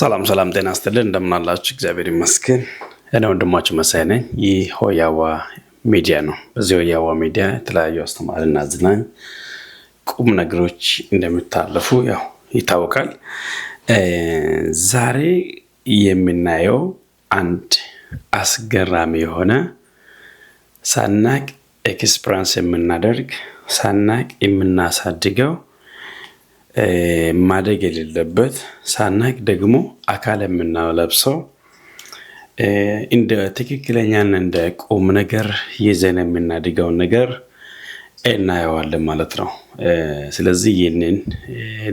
ሰላም ጤና ይስጥልን እንደምን አላችሁ? እግዚአብሔር ይመስገን። እኔ ወንድማችሁ መሳይ ነኝ። ይህ ሆያዋ ሚዲያ ነው። በዚህ ሆያዋ ሚዲያ የተለያዩ አስተማሪና አዝናኝ ቁም ነገሮች እንደሚታለፉ ይታወቃል። ዛሬ የምናየው አንድ አስገራሚ የሆነ ሳናቅ ኤክስፕራንስ የምናደርግ ሳናቅ የምናሳድገው ማደግ የሌለበት ሳናቅ ደግሞ አካል የምናለብሰው እንደ ትክክለኛና እንደ ቁም ነገር ይዘን የምናድገውን ነገር እናየዋለን ማለት ነው። ስለዚህ ይህንን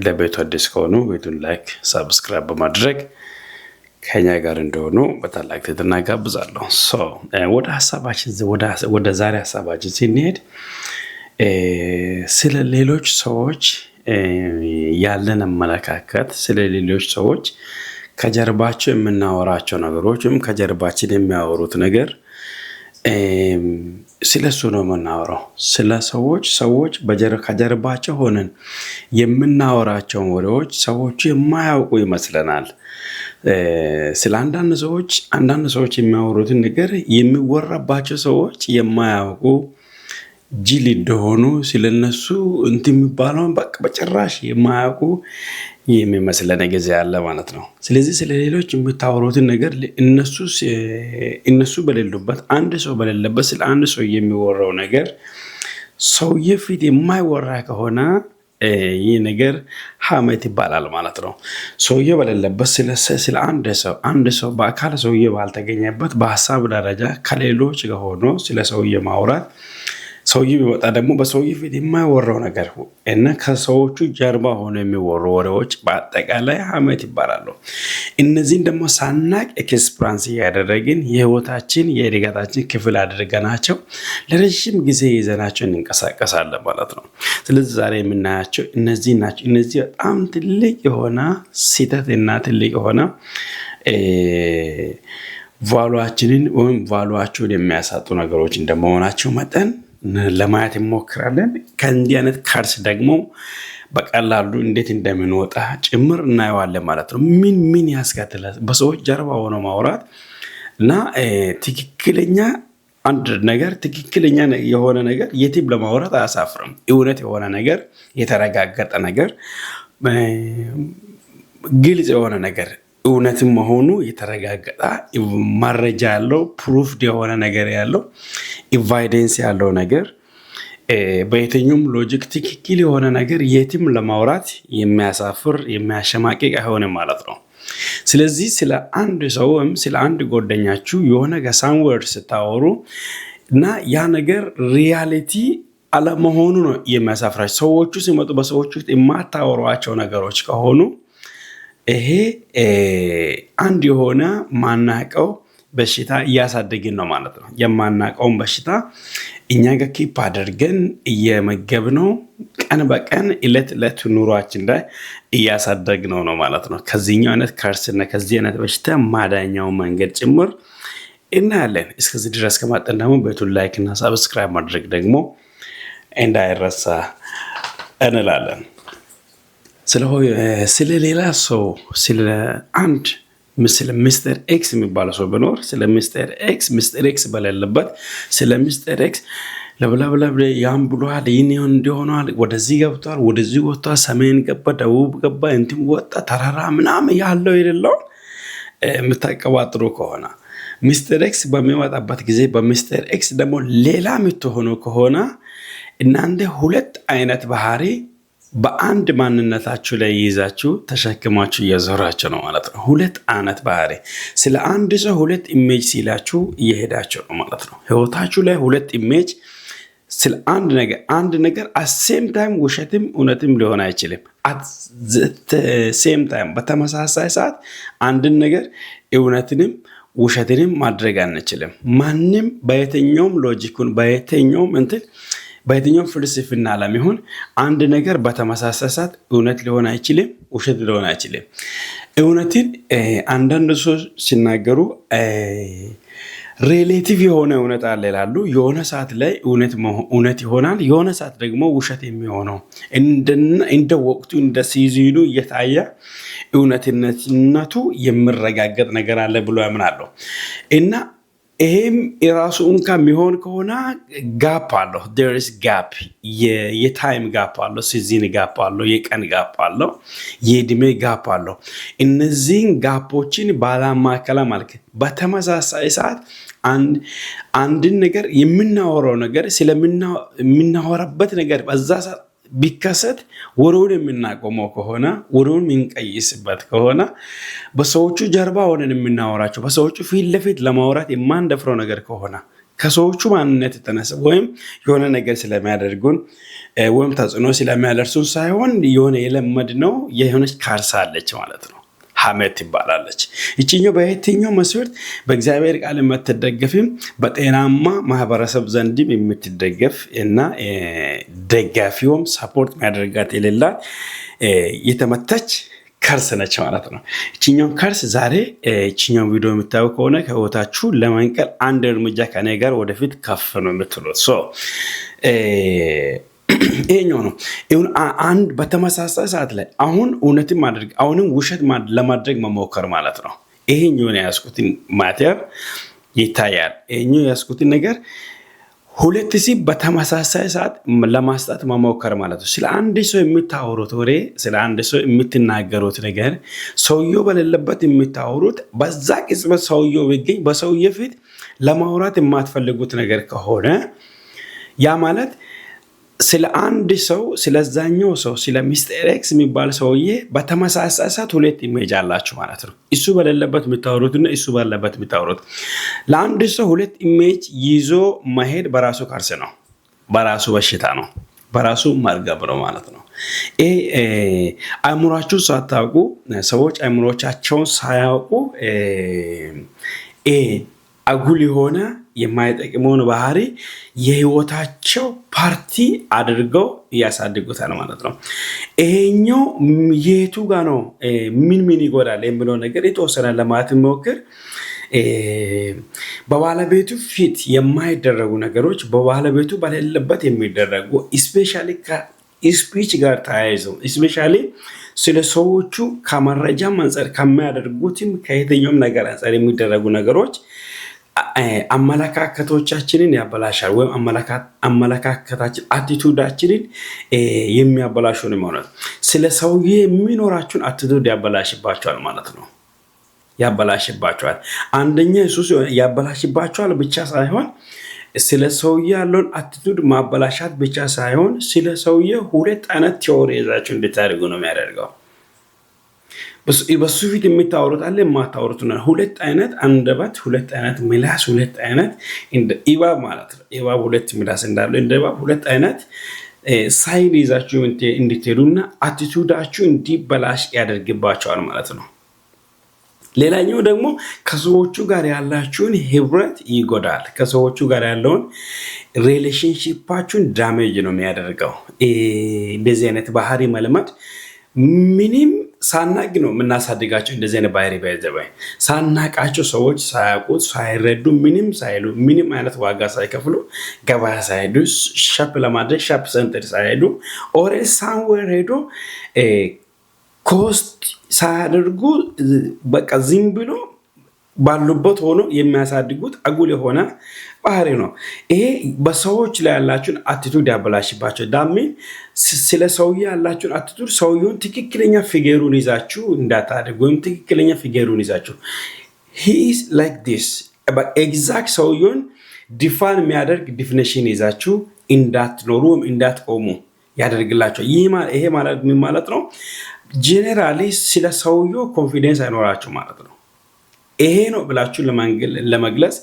ለቤቱ አዲስ ከሆኑ ቤቱን ላይክ፣ ሰብስክራይብ በማድረግ ከኛ ጋር እንደሆኑ በታላቅ ትህትና ጋብዛለሁ። ወደ ዛሬ ሀሳባችን ስንሄድ ስለ ሌሎች ሰዎች ያለን አመለካከት ስለ ሌሎች ሰዎች ከጀርባቸው የምናወራቸው ነገሮች ወይም ከጀርባችን የሚያወሩት ነገር ስለሱ ነው የምናወራው። ስለ ሰዎች ከጀርባቸው ሆነን የምናወራቸው ወሬዎች ሰዎቹ የማያውቁ ይመስለናል። ስለ አንዳንድ ሰዎች የሚያወሩትን ነገር የሚወራባቸው ሰዎች የማያውቁ ጅል እንደሆኑ ስለነሱ የሚባለውን በጭራሽ የማያውቁ የሚመስለን ጊዜ አለ ማለት ነው። ስለዚህ ስለ ሌሎች የምታወሩትን ነገር እነሱ በሌሉበት አንድ ሰው በሌለበት ስለ አንድ ሰው የሚወራው ነገር ሰውዬ ፊት የማይወራ ከሆነ ይህ ነገር ሐሜት ይባላል ማለት ነው። ሰውዬ በሌለበት ስለ አንድ ሰው በአካል ሰውዬ ባልተገኘበት በሀሳብ ደረጃ ከሌሎች ጋር ሆኖ ስለ ሰውዬ ማውራት ሰውዬ ቢወጣ ደግሞ በሰውዬ ፊት የማይወራው ነገር እና ከሰዎቹ ጀርባ ሆኖ የሚወሩ ወሬዎች በአጠቃላይ ሐሜት ይባላሉ። እነዚህን ደግሞ ሳናቅ ኤክስፕራንስ እያደረግን የህይወታችን የእድገታችን ክፍል አድርገናቸው ለረጅም ጊዜ ይዘናቸው እንንቀሳቀሳለን ማለት ነው። ስለዚህ ዛሬ የምናያቸው እነዚህ ናቸው። እነዚህ በጣም ትልቅ የሆነ ስህተትና ትልቅ የሆነ ቫሉዋችንን ወይም ቫሉዋቸውን የሚያሳጡ ነገሮች እንደመሆናቸው መጠን ለማየት እንሞክራለን። ከእንዲህ አይነት ካርስ ደግሞ በቀላሉ እንዴት እንደምንወጣ ጭምር እናየዋለን ማለት ነው። ምን ያስከትላል? በሰዎች ጀርባ ሆኖ ማውራት እና ትክክለኛ የሆነ ነገር የትም ለማውራት አያሳፍርም። እውነት የሆነ ነገር፣ የተረጋገጠ ነገር፣ ግልጽ የሆነ ነገር እውነትም መሆኑ የተረጋገጠ መረጃ ያለው ፕሩፍድ የሆነ ነገር ያለው ኤቪደንስ ያለው ነገር በየትኛውም ሎጂክ ትክክል የሆነ ነገር የትም ለማውራት የሚያሳፍር የሚያሸማቅቅ አይሆንም ማለት ነው። ስለዚህ ስለ አንድ ሰው ወይም ስለ አንድ ጓደኛችሁ የሆነ ሳምዌር ስታወሩ እና ያ ነገር ሪያሊቲ አለመሆኑ ነው የሚያሳፍራችሁ። ሰዎቹ ሲመጡ በሰዎቹ ውስጥ የማታወሯቸው ነገሮች ከሆኑ ይሄ አንድ የሆነ ማናቀው በሽታ እያሳደግን ነው ማለት ነው። የማናቀውን በሽታ እኛ ጋር ኪፕ አድርገን እየመገብነው ቀን በቀን ዕለት ኑሯችን ላይ እያሳደግነው ነው ማለት ነው። ከዚህኛው አይነት ከርስና ከዚህ አይነት በሽታ ማዳኛው መንገድ ጭምር እናያለን። እስከዚህ ድረስ ከማጠን ደግሞ ቤቱን ላይክ እና ሰብስክራይብ ማድረግ ደግሞ እንዳይረሳ እንላለን። ስለ ሌላ ሰው ስለ ሚስተር ኤክስ የሚባለው ሰው ቢኖር ስለ ሚስተር ኤክስ በሌለበት ስለ ሚስተር ኤክስ ለብላብላ ያን ብሏል፣ ይህን እንዲሆኗል፣ ወደዚህ ገብቷል፣ ወደዚህ ወጥቷል፣ ሰሜን ገባ፣ ደቡብ ገባ፣ እንትን ወጣ፣ ተራራ ምናምን ያለው የሌለውን የምታቀባጥሩ ከሆነ ሚስተር ኤክስ በሚመጣበት ጊዜ በሚስተር ኤክስ ደግሞ ሌላ የምትሆኑ ከሆነ እናንተ ሁለት አይነት ባህሪ በአንድ ማንነታችሁ ላይ ይዛችሁ ተሸክማችሁ እየዞራችሁ ነው ማለት ነው። ሁለት አይነት ባህሪ ስለ አንድ ሰው ሁለት ኢሜጅ ሲላችሁ እየሄዳችሁ ነው ማለት ነው። ህይወታችሁ ላይ ሁለት ኢሜጅ ስለ አንድ ነገር አሴም ታይም ውሸትም እውነትም ሊሆን አይችልም። ሴም ታይም በተመሳሳይ ሰዓት አንድን ነገር እውነትንም ውሸትንም ማድረግ አንችልም። ማንም በየትኛውም ሎጂኩን በየትኛውም ፍልስፍና ለሚሆን አንድ ነገር በተመሳሳይ ሰዓት እውነት ሊሆን አይችልም፣ ውሸት ሊሆን አይችልም። እውነትን አንዳንድ ሰው ሲናገሩ ሪሌቲቭ የሆነ እውነት አለ ይላሉ። የሆነ ሰዓት ላይ እውነት ይሆናል፣ የሆነ ሰዓት ደግሞ ውሸት የሚሆነው እንደ ወቅቱ እንደ ሲዝኑ እየታየ እውነትነቱ የሚረጋገጥ ነገር አለ ብሎ ያምናለሁ እና ይሄም የራሱ እንኳን የሚሆን ከሆነ ጋፕ አለው። there is gap የታይም ጋፕ አለው፣ ሲዝን ጋፕ አለው፣ የቀን ጋፕ አለው፣ የእድሜ ጋፕ አለው። እነዚህን ጋፖችን ባላማከለ ማለት በተመሳሳይ ሰዓት አንድን ነገር የምናወራው ነገር ስለምናወራበት ነገር በዛ ሰዓት ቢከሰት ወሬውን የምናቆመው ከሆነ ወሬውን የምንቀይስበት ከሆነ በሰዎቹ ጀርባ ሆነን የምናወራቸው በሰዎቹ ፊት ለፊት ለማውራት የማንደፍረው ነገር ከሆነ ከሰዎቹ ማንነት የተነሳ ወይም የሆነ ነገር ስለሚያደርጉን ወይም ተጽዕኖ ስለሚያደርሱን ሳይሆን የሆነ የለመድነው የሆነች ካርሳለች ማለት ነው። ሐሜት ትባላለች። እቺኛው በየትኛው መስፈርት በእግዚአብሔር ቃል የምትደገፍም በጤናማ ማህበረሰብ ዘንድም የምትደገፍ እና ደጋፊውም ሰፖርት የሚያደርጋት የሌላት የተመታች ከርስ ነች ማለት ነው። እቺኛው ከርስ ዛሬ እቺኛው ቪዲዮ የምታዩ ከሆነ ከህይወታችሁ ለመንቀል አንድ እርምጃ ከኔ ጋር ወደፊት ከፍ ነው የምትሉት ይሄኛው ነው። አንድ በተመሳሳይ ሰዓት ላይ አሁን እውነትን ማድረግ አሁንም ውሸት ለማድረግ መሞከር ማለት ነው። ይሄኛውን ያስኩትን ማተር ይታያል። ይሄኛው ያስኩትን ነገር ሁለት በተመሳሳይ ሰዓት ለማስጣት መሞከር ማለት ነው። ስለ አንድ ሰው የምታወሩት ወሬ፣ ስለ አንድ ሰው የምትናገሩት ነገር ሰውየው በሌለበት የምታወሩት በዛ ቅጽበት ሰውየው ቢገኝ በሰውየው ፊት ለማውራት የማትፈልጉት ነገር ከሆነ ያ ማለት ስለ አንድ ሰው ስለዛኛው ሰው ስለ ሚስተር ኤክስ የሚባል ሰውዬ በተመሳሳይ ሰዓት ሁለት ኢሜጅ አላችሁ ማለት ነው። እሱ በሌለበት የምታወሩትና እሱ ባለበት የምታወሩት ለአንድ ሰው ሁለት ኢሜጅ ይዞ መሄድ በራሱ ከርስ ነው፣ በራሱ በሽታ ነው፣ በራሱ መርገም ነው ማለት ነው። አእምሯችሁን ሳታውቁ ሰዎች አእምሮቻቸውን ሳያውቁ አጉል የሆነ የማይጠቅመውን ባህሪ የህይወታቸው ፓርቲ አድርገው ያሳድጉታል ማለት ነው። ይሄኛው የቱ ጋር ነው ምን ይጎዳል የሚለው ነገር የተወሰነ ለማለት ሞክር። በባለቤቱ ፊት የማይደረጉ ነገሮች በባለቤቱ በሌለበት የሚደረጉ ስፔሻሊ ከስፒች ጋር ተያይዘው ስፔሻሊ ስለ ሰዎቹ ከመረጃ አንፃር ከሚያደርጉትም ከየትኛውም ነገር አንፃር የሚደረጉ ነገሮች አመለካከቶቻችንን ያበላሻል ወይም አመለካከታችን አቲቱዳችንን የሚያበላሹ ነው ማለት ነው። ስለ ሰውዬ የሚኖራችሁን አቲቱድ ያበላሽባችኋል ማለት ነው። ያበላሽባችኋል። አንደኛ እሱ ያበላሽባችኋል ብቻ ሳይሆን ስለ ሰውዬ ያለውን አቲቱድ ማበላሻት ብቻ ሳይሆን ስለ ሰውዬ ሁለት አይነት ቲዮሪ ይዛችሁ እንድታደርጉ ነው የሚያደርገው። በሱ ፊት የምታወሩት አለ የማታወሩት ነው። ሁለት አይነት አንደበት፣ ሁለት አይነት ምላስ፣ ሁለት አይነት እንደ ኢባብ ማለት ነው። ኢባብ ሁለት ምላስ እንዳለው እንደ ኢባብ ሁለት አይነት ሳይድ ይዛችሁ እንድትሄዱና አቲቱዳችሁ እንዲበላሽ ያደርግባቸዋል ማለት ነው። ሌላኛው ደግሞ ከሰዎቹ ጋር ያላችሁን ህብረት ይጎዳል። ከሰዎቹ ጋር ያለውን ሪሌሽንሺፓችሁን ዳሜጅ ነው የሚያደርገው። እንደዚህ አይነት ባህሪ መልመድ ምንም ሳናግ ነው የምናሳድጋቸው። እንደዚህ አይነት ባህሪ ባይዘባይ ሳናቃቸው ሰዎች ሳያውቁት ሳይረዱ ምንም ሳይሉ ምንም አይነት ዋጋ ሳይከፍሉ ገበያ ሳይሄዱ ሻፕ ለማድረግ ሻፕ ሰንተር ሳይሄዱ ኦሬ ሳምዌር ሄዶ ኮስት ሳያደርጉ በቃ ዝም ብሎ ባሉበት ሆኖ የሚያሳድጉት አጉል የሆነ ባህሪ ነው። ይሄ በሰዎች ላይ ያላችሁን አቲቱድ ያበላሽባቸው። ዳሜ ስለ ሰውዬ ያላችሁን አቲቱድ ሰውዬውን ትክክለኛ ፊገሩን ይዛችሁ እንዳታደርጉ ወይም ትክክለኛ ፊገሩን ይዛችሁ he is like this ኤግዛክት ሰውዬውን ዲፋን የሚያደርግ ዲፊኒሽን ይዛችሁ እንዳትኖሩ ወይም እንዳትቆሙ ያደርግላቸው። ይሄ ማለት ምን ማለት ነው? ጄኔራሊ ስለ ሰውዬው ኮንፊደንስ አይኖራችሁ ማለት ነው። ይሄ ነው ብላችሁ ለመግለጽ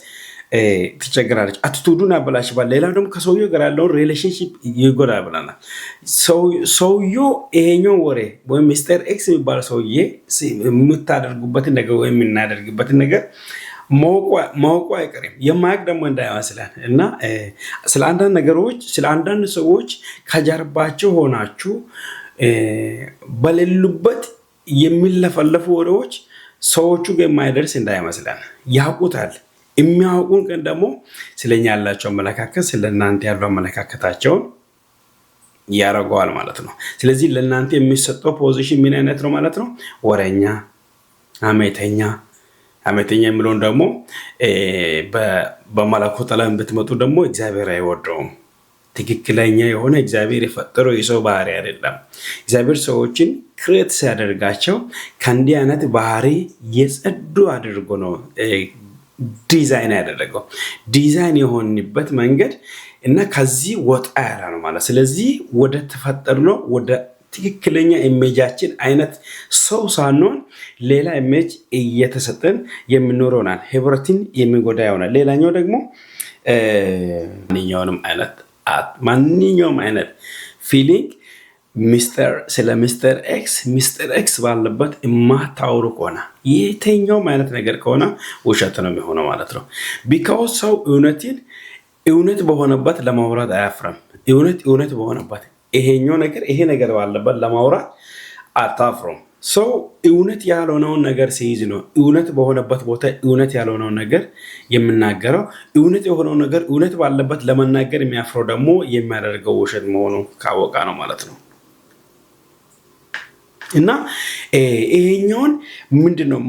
ትቸገራለች። አቲቱዱን ያበላሽባል። ሌላው ደግሞ ከሰውዬው ጋር ያለውን ሪሌሽንሺፕ ይጎዳል ብለናል። ሰውዬው ይሄኛው ወሬ ወይም ሚስተር ኤክስ የሚባል ሰውዬ የምታደርጉበትን ነገር ወይም የምናደርግበትን ነገር ማወቁ አይቀርም። የማያውቅ ደግሞ እንዳይመስለን እና ስለ አንዳንድ ነገሮች ስለ አንዳንድ ሰዎች ከጀርባቸው ሆናችሁ በሌሉበት የሚለፈለፉ ወሬዎች ሰዎቹ ጋር የማይደርስ እንዳይመስለን ያውቁታል። የሚያውቁን ግን ደግሞ ስለኛ ያላቸው አመለካከት ስለናንተ ያለው አመለካከታቸውን ያረጋዋል ማለት ነው። ስለዚህ ለናንተ የሚሰጠው ፖዚሽን ምን አይነት ነው ማለት ነው? ወረኛ፣ አመተኛ የሚለውን ደግሞ በመለኮት ዓለም ብትመጡ ደግሞ እግዚአብሔር አይወደውም። ትክክለኛ የሆነ እግዚአብሔር የፈጠረው የሰው ባህሪ አይደለም። እግዚአብሔር ሰዎችን ክሬት ሲያደርጋቸው ከእንዲህ አይነት ባህሪ የጸዱ አድርጎ ነው ዲዛይን ያደረገው። ዲዛይን የሆንበት መንገድ እና ከዚህ ወጣ ያለ ነው ማለት። ስለዚህ ወደ ተፈጠርነው ወደ ትክክለኛ ኢሜጃችን አይነት ሰው ሳንሆን ሌላ ኢሜጅ እየተሰጠን የምንኖረውናል ህብረትን የሚጎዳ ይሆናል። ሌላኛው ደግሞ ማንኛውም አይነት ፊሊንግ ስለ ሚስተር ኤክስ ባለበት የማታወሩ ከሆነ የትኛውም አይነት ነገር ከሆነ ውሸት ነው የሚሆነው ማለት ነው። ቢካውስ ሰው እውነት በሆነበት ለማውራት አያፍረም። እውነት በሆነበት ይሄ ነገር ባለበት ለማውራት አታፍሩም። ሰው እውነት ያልሆነውን ነገር ሲይዝ ነው እውነት በሆነበት ቦታ እውነት ያልሆነውን ነገር የምናገረው። እውነት የሆነውን ነገር እውነት ባለበት ለመናገር የሚያፍረው ደግሞ የሚያደርገው ውሸት መሆኑን ካወቃ ነው ማለት ነው። እና ይሄኛውን ምንድነው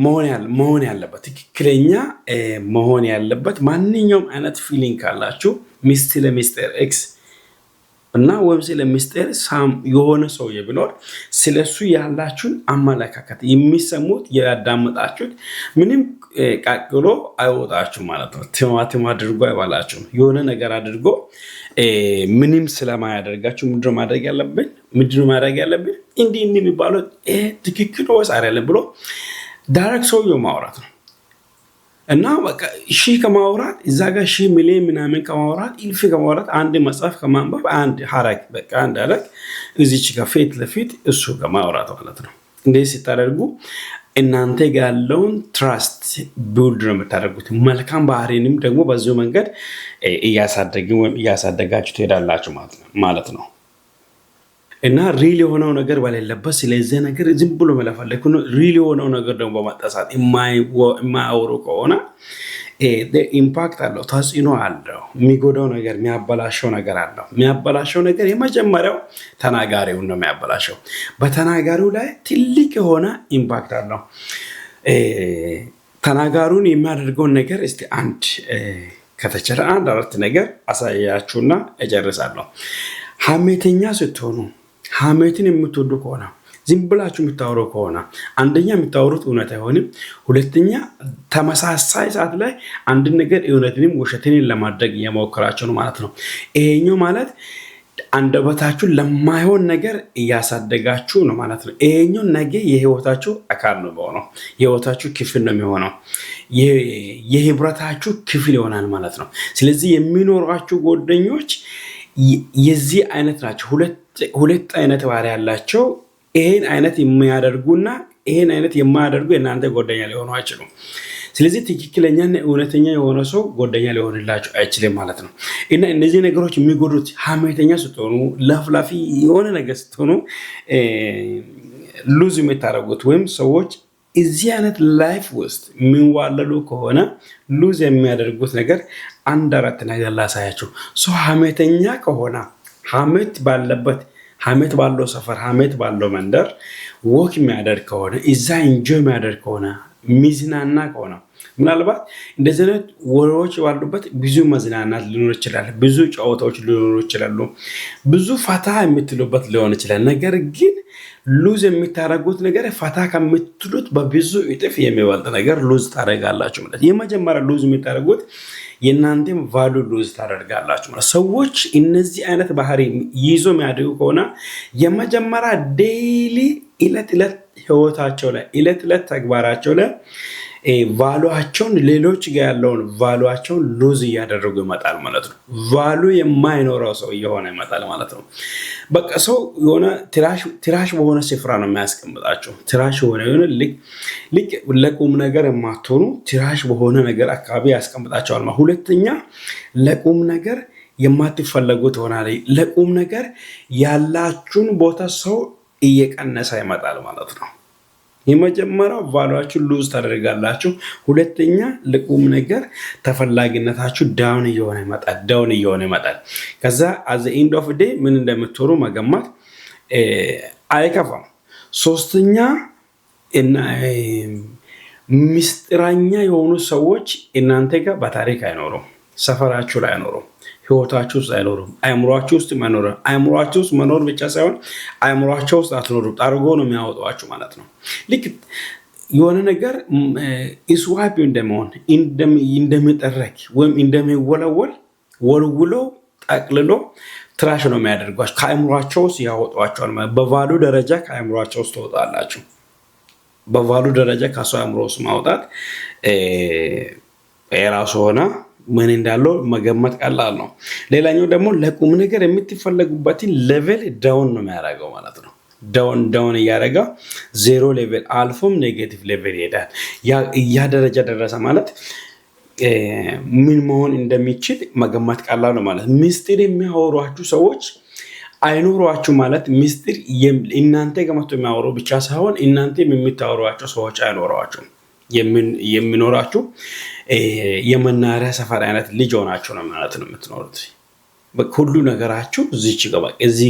መሆን ያለበት ትክክለኛ መሆን ያለበት ማንኛውም አይነት ፊሊንግ ካላችሁ ለሚስተር ኤክስ እና ወይም ስለ ሚስተር ሳም የሆነ ሰው ቢኖር ስለሱ ያላችሁን አመለካከት የሚሰሙት ያዳምጣችሁት ምንም ቃቅሎ አይወጣችሁ ማለት ነው። ቲማቲም አድርጎ አይባላችሁ። የሆነ ነገር አድርጎ ምንም ስለማያደርጋችሁ ምንድነው ማድረግ ያለብን እንዲህ የሚባለው ትክክል ወይስ አይደለም ብሎ ዳይሬክት ሰውየው ማውራት ነው። እና በቃ ከማውራት እዛ ጋር ሚሊዮን ምናምን ከማውራት ኢልፍ ከማውራት አንድ መጽሐፍ ከማንበብ አንድ ሐረግ በቃ አንድ ሐረግ እዚች ጋር ፊት ለፊት እሱ ከማውራት ማለት ነው። እንደዚህ ሲታደርጉ እናንተ ጋር ያለውን ትራስት ቢልድ ነው የምታደርጉት። መልካም ባህሪንም ደግሞ በዚሁ መንገድ እያሳደጋችሁ ትሄዳላችሁ ማለት ነው። እና ሪል የሆነው ነገር በሌለበት ስለዚህ ነገር ዝም ብሎ መለፈለኩ ነው። ሪል የሆነው ነገር ደግሞ በመጣሳት የማያወሩ ከሆነ ኢምፓክት አለው፣ ተጽዕኖ አለው። የሚጎዳው ነገር የሚያበላሸው ነገር አለው። የሚያበላሸው ነገር የመጀመሪያው ተናጋሪውን ነው የሚያበላሸው። በተናጋሪው ላይ ትልቅ የሆነ ኢምፓክት አለው። ተናጋሪውን የሚያደርገውን ነገር እስቲ ከተቻለ አራት ነገር አሳያችሁና እጨርሳለሁ። ሐሜተኛ ስትሆኑ ሐሜትን የምትወዱ ከሆነ ዝም ብላችሁ የምታወሩ ከሆነ አንደኛ የምታወሩት እውነት አይሆንም። ሁለተኛ ተመሳሳይ ሰዓት ላይ አንድ ነገር እውነትንም ውሸትንም ለማድረግ እየሞከራችሁ ነው ማለት ነው። ይሄኛው ማለት አንደበታችሁን ለማይሆን ነገር እያሳደጋችሁ ነው ማለት ነው። ይሄኛው ነገ የህይወታችሁ አካል ነው የሚሆነው፣ የህይወታችሁ ክፍል ነው የሚሆነው፣ የህብረታችሁ ክፍል ይሆናል ማለት ነው። ስለዚህ የሚኖሯችሁ ጓደኞች የዚህ አይነት ናቸው። ሁለት አይነት ባህሪ ያላቸው። ይሄን አይነት የሚያደርጉና ይሄን አይነት የማያደርጉ የእናንተ ጓደኛ ሊሆኑ አይችሉም። ስለዚህ ትክክለኛና እውነተኛ የሆነ ሰው ጓደኛ ሊሆንላችሁ አይችልም ማለት ነው። እና እነዚህ ነገሮች የሚጎዱት ሐሜተኛ ስትሆኑ፣ ለፍላፊ የሆነ ነገር ስትሆኑ፣ ሉዝ የምታደርጉት ወይም ሰዎች እዚህ አይነት ላይፍ ውስጥ የሚዋለሉ ከሆነ ሉዝ የሚያደርጉት ነገር አራት ነገር ላሳያችሁ። ሰው ሐሜተኛ ከሆነ ሐሜት ባለው ሰፈር ሐሜት ባለው መንደር ወክ የሚያደርግ ከሆነ እዛ ኢንጆይ የሚያደርግ ከሆነ ሚዝናና ከሆነ ምናልባት እንደዚህ አይነት ወሬዎች ባሉበት ብዙ መዝናናት ሊኖር ይችላል፣ ብዙ ጨዋታዎች ሊኖሩ ይችላሉ፣ ብዙ ፈታ የምትሉበት ሊሆን ይችላል። ነገር ግን ሉዝ የምታደርጉት ነገር ፈታ ከምትሉት በብዙ እጥፍ የሚበልጥ ነገር ሉዝ ታደርጋላችሁ ማለት። የመጀመሪያ ሉዝ የምታደርጉት የእናንተም ቫሉ ሉዝ ታደርጋላችሁ ማለት። ሰዎች እነዚህ አይነት ባህሪ ይዞ የሚያደርጉ ከሆነ የመጀመሪያ ዴይሊ ዕለት ህይወታቸው ላይ ዕለት ተግባራቸው ላይ ቫሉዋቸውን ሌሎች ጋር ያለውን ቫሉዋቸውን ሉዝ እያደረጉ ይመጣል ማለት ነው። ቫሉ የማይኖረው ሰው እየሆነ ይመጣል ማለት ነው። በቃ ሰው የሆነ ትራሽ በሆነ ስፍራ ነው የሚያስቀምጣቸው። ትራሽ የሆነ ልክ ለቁም ነገር የማትሆኑ ትራሽ በሆነ ነገር አካባቢ ያስቀምጣቸዋል ማለት። ሁለተኛ ለቁም ነገር የማትፈለጉ ትሆናል። ለቁም ነገር ያላችሁን ቦታ ሰው እየቀነሰ ይመጣል ማለት ነው። የመጀመሪያው ቫሉያችሁ ሉዝ ታደርጋላችሁ። ሁለተኛ ለቁም ነገር ተፈላጊነታችሁ ዳውን እየሆነ ይመጣል። ከዛ አዘ ኢንድ ኦፍ ዴይ ምን እንደምትሆኑ መገመት አይከፋም። ሶስተኛ እና ምስጢረኛ የሆኑ ሰዎች እናንተ ጋር በታሪክ አይኖሩም፣ ሰፈራችሁ ላይ አይኖሩም፣ ህይወታችሁ ውስጥ አይኖሩም፣ አእምሯችሁ ውስጥ አይኖሩም። አእምሯችሁ ውስጥ መኖር ብቻ ሳይሆን አእምሯችሁ ውስጥ አትኖሩም፣ ጠርጎ ነው የሚያወጧችሁ ማለት ነው። ልክ የሆነ ነገር ኢስዋፕ እንደመሆን እንደሚጠረግ ወይም እንደሚወለወል ወልውሎ ጠቅልሎ ትራሽ ነው የሚያደርጓችሁ። ከአእምሯቸው ውስጥ ያወጧቸዋል ማለት በቫሉ ደረጃ ከአእምሯቸው ውስጥ ትወጣላችሁ። በቫሉ ደረጃ ከሰው አእምሮ ውስጥ ማውጣት የራሱ ሆነ ምን እንዳለው መገመት ቀላል ነው። ሌላኛው ደግሞ ለቁም ነገር የምትፈለጉበትን ሌቨል ዳውን ነው የሚያደርገው ማለት ነው። ዳውን እያደረገ ዜሮ ሌቨል አልፎም ኔጌቲቭ ሌቨል ይሄዳል። ያ ደረጃ ደረሰ ማለት ምን መሆን እንደሚችል መገመት ቀላል ነው ማለት። ምስጢር የሚያወሯችሁ ሰዎች አይኖሯችሁ ማለት ምስጢር እናንተ ገመቶ የሚያወሩ ብቻ ሳይሆን እናንተ የምታወሯቸው ሰዎች አይኖሯችሁ። የሚኖራችሁ የመናሪያ ሰፈር አይነት ልጅ ሆናችሁ ነው ማለት ነው የምትኖሩት። ሁሉ ነገራችሁ እዚህ ጋር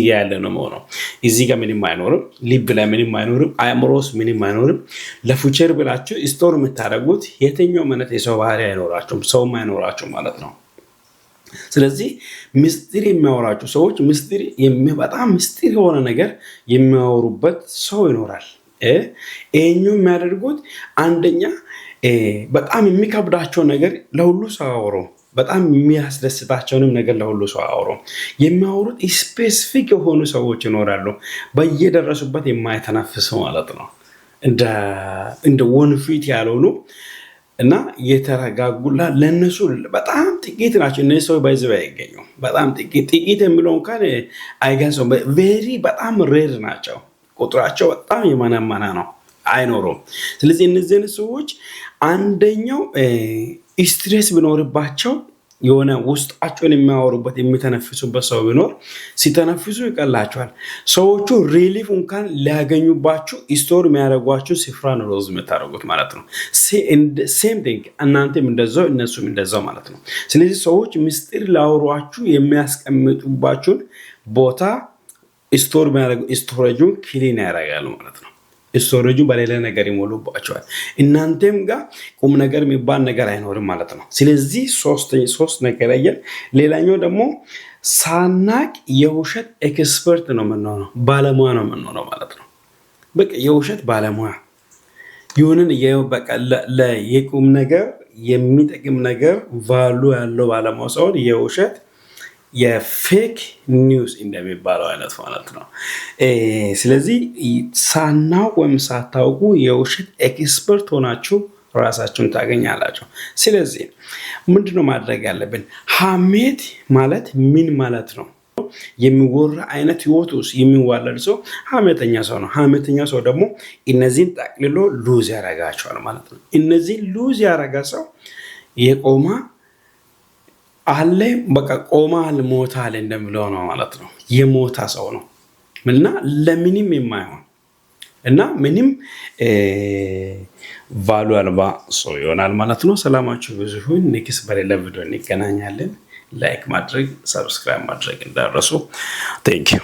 ያለ ነው የሆነው። እዚህ ጋር ምንም አይኖርም፣ ልብ ላይ ምንም አይኖርም፣ አእምሮስ ምንም አይኖርም። ለፉቸር ብላችሁ ስቶር የምታደርጉት የትኛው ማለት የሰው ባህሪ አይኖራችሁም፣ ሰውም አይኖራችሁም ማለት ነው። ስለዚህ ምስጢር የሚያወራችሁ ሰዎች በጣም ምስጢር የሆነ ነገር የሚያወሩበት ሰው ይኖራል። ይሄኛው የሚያደርጉት አንደኛ በጣም የሚከብዳቸው ነገር ለሁሉ ሰው አወሩ፣ በጣም የሚያስደስታቸውንም ነገር ለሁሉ ሰው አወሩ። የሚያወሩት ስፔሲፊክ የሆኑ ሰዎች ይኖራሉ፣ በየደረሱበት የማይተነፍሱ ማለት ነው። እንደ ወንፊት ያልሆኑ እና የተረጋጉላ ለነሱ በጣም ጥቂት ናቸው። እነዚህ ሰው ባይዘው አይገኙም። በጣም ጥቂት የሚለው እንኳን አይገንሰውም። ቬሪ በጣም ሬር ናቸው። ቁጥራቸው በጣም የማናማና ነው፣ አይኖሩም። ስለዚህ እነዚህ ሰዎች አንደኛው ስትሬስ ቢኖርባቸው የሆነ ውስጣቸውን የሚያወሩበት የሚተነፍሱበት ሰው ቢኖር ሲተነፍሱ ይቀላቸዋል። ሰዎቹ ሪሊፍ እንኳን ሊያገኙባችሁ ስቶር የሚያደርጓችሁ ስፍራ ነው ሮዝ የምታደርጉት ማለት ነው። ሴም ቲንግ እናንተም እንደዛው እነሱም እንደዛው ማለት ነው። ስለዚህ ሰዎች ምስጢር ላወሯችሁ የሚያስቀምጡባችሁን ቦታ ስቶሬጁን ክሊን ያደርጋሉ ማለት ነው። ስቶሬጁ በሌላ ነገር ይሞሉባቸዋል። እናንተም ጋር ቁም ነገር የሚባል ነገር አይኖርም ማለት ነው። ስለዚህ ሶስት ነገር ያየን። ሌላኛው ደግሞ ሳናቅ የውሸት ኤክስፐርት ነው የምንሆነው፣ ባለሙያ ነው የምንሆነው ማለት ነው። በቃ የውሸት ባለሙያ ይሁንን የቁም ነገር የሚጠቅም ነገር ቫሉ ያለው ባለሙያ ሳይሆን የውሸት የፌክ ኒውስ እንደሚባለው አይነት ማለት ነው። ስለዚህ ሳናውቅ ወይም ሳታውቁ የውሸት ኤክስፐርት ሆናችሁ ራሳችሁን ታገኛላችሁ። ስለዚህ ምንድነው ማድረግ ያለብን? ሐሜት ማለት ምን ማለት ነው? የሚወራ አይነት ህይወት ውስጥ የሚዋለድ ሰው ሐሜተኛ ሰው ነው። ሐሜተኛ ሰው ደግሞ እነዚህን ጠቅልሎ ሉዝ ያደርጋቸዋል ማለት ነው። እነዚህን ሉዝ ያደረጋ ሰው የቆማ አለ በቃ ቆማል ሞታል እንደምለው ነው ማለት ነው። የሞታ ሰው ነው እና ለምንም የማይሆን እና ምንም ቫሉ አልባ ሰው ይሆናል ማለት ነው። ሰላማችሁ ብዙ ይሁን። ኔክስት በሌላ ቪዲዮ እንገናኛለን። ላይክ ማድረግ፣ ሰብስክራይብ ማድረግ እንዳትረሱ። ቴንክ ዩ